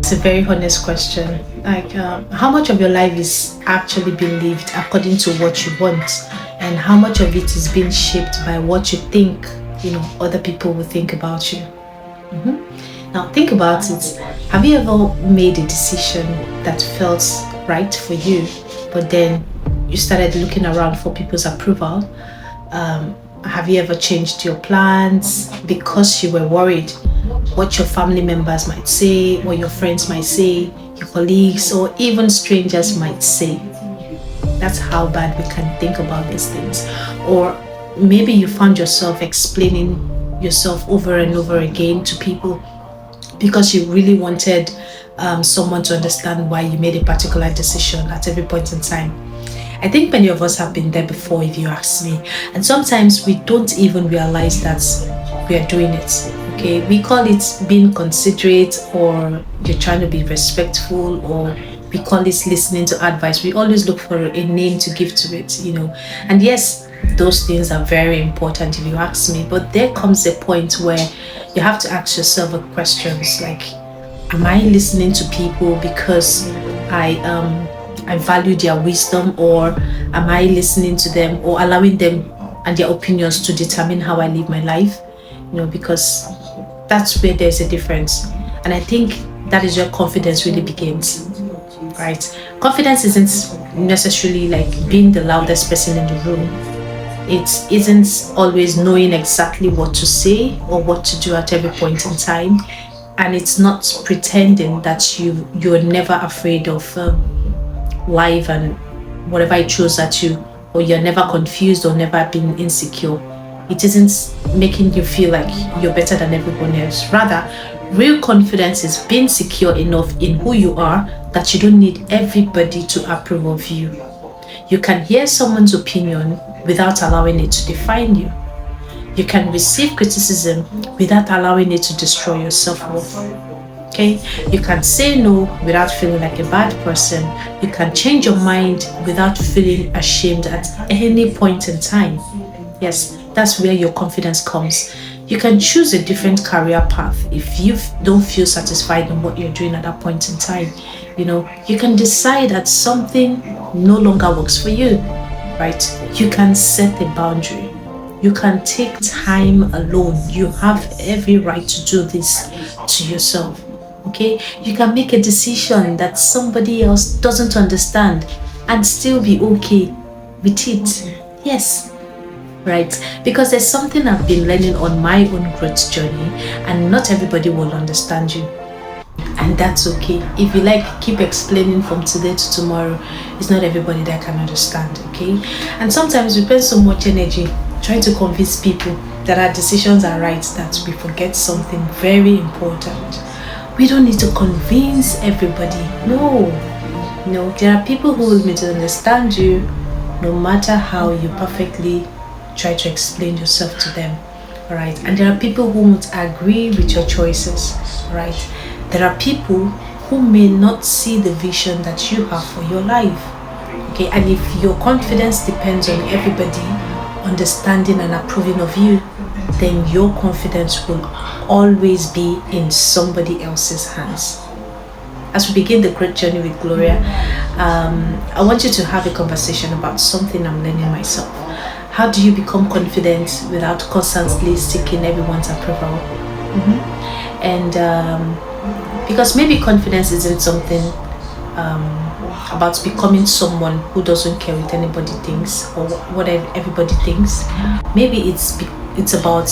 It's a very honest question. Like, how much of your life is actually being lived according to what you want, and how much of it is being shaped by what you think, other people will think about you. Now, think about it. Have you ever made a decision that felt right for you, but then you started looking around for people's approval? Have you ever changed your plans because you were worried what your family members might say, what your friends might say, your colleagues, or even strangers might say? That's how bad we can think about these things. Or maybe you found yourself explaining yourself over and over again to people because you really wanted someone to understand why you made a particular decision at every point in time. I think many of us have been there before, if you ask me. And sometimes we don't even realize that we are doing it. Okay, we call it being considerate, or you're trying to be respectful, or we call it listening to advice. We always look for a name to give to it, And yes, those things are very important, if you ask me. But there comes a point where you have to ask yourself questions like, am I listening to people because I value their wisdom, or am I listening to them or allowing them and their opinions to determine how I live my life? Because that's where there's a difference. And I think that is where confidence really begins, right? Confidence isn't necessarily like being the loudest person in the room. It isn't always knowing exactly what to say or what to do at every point in time. And it's not pretending that you're never afraid of life and whatever it throws at you, or you're never confused or never been insecure. It isn't making you feel like you're better than everyone else. Rather, real confidence is being secure enough in who you are that you don't need everybody to approve of you. You can hear someone's opinion without allowing it to define you. You can receive criticism without allowing it to destroy your self-worth. Okay? You can say no without feeling like a bad person. You can change your mind without feeling ashamed at any point in time. Yes, that's where your confidence comes. You can choose a different career path if you don't feel satisfied in what you're doing at that point in time. You can decide that something no longer works for you, right? You can set a boundary. You can take time alone. You have every right to do this to yourself. Okay, you can make a decision that somebody else doesn't understand and still be okay with it. Yes, right? Because there's something I've been learning on my own growth journey, and not everybody will understand you. And that's okay. If you keep explaining from today to tomorrow, it's not everybody that can understand, okay? And sometimes we spend so much energy trying to convince people that our decisions are right that we forget something very important. We don't need to convince everybody. No, there are people who will need to understand you no matter how you perfectly try to explain yourself to them, right? And there are people who won't agree with your choices, right? There are people who may not see the vision that you have for your life, okay? And if your confidence depends on everybody understanding and approving of you, then your confidence will always be in somebody else's hands. As we begin the great journey with Gloria, I want you to have a conversation about something I'm learning myself. How do you become confident without constantly seeking everyone's approval? And because maybe confidence isn't something about becoming someone who doesn't care what anybody thinks or what everybody thinks. Maybe it's about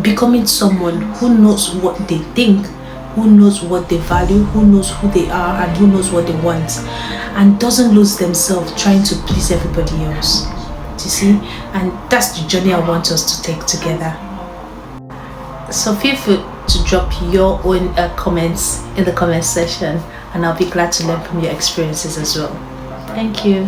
becoming someone who knows what they think, who knows what they value, who knows who they are, and who knows what they want, and doesn't lose themselves trying to please everybody else. Do you see? And that's the journey I want us to take together. So feel free to drop your own comments in the comment section, and I'll be glad to learn from your experiences as well. Thank you.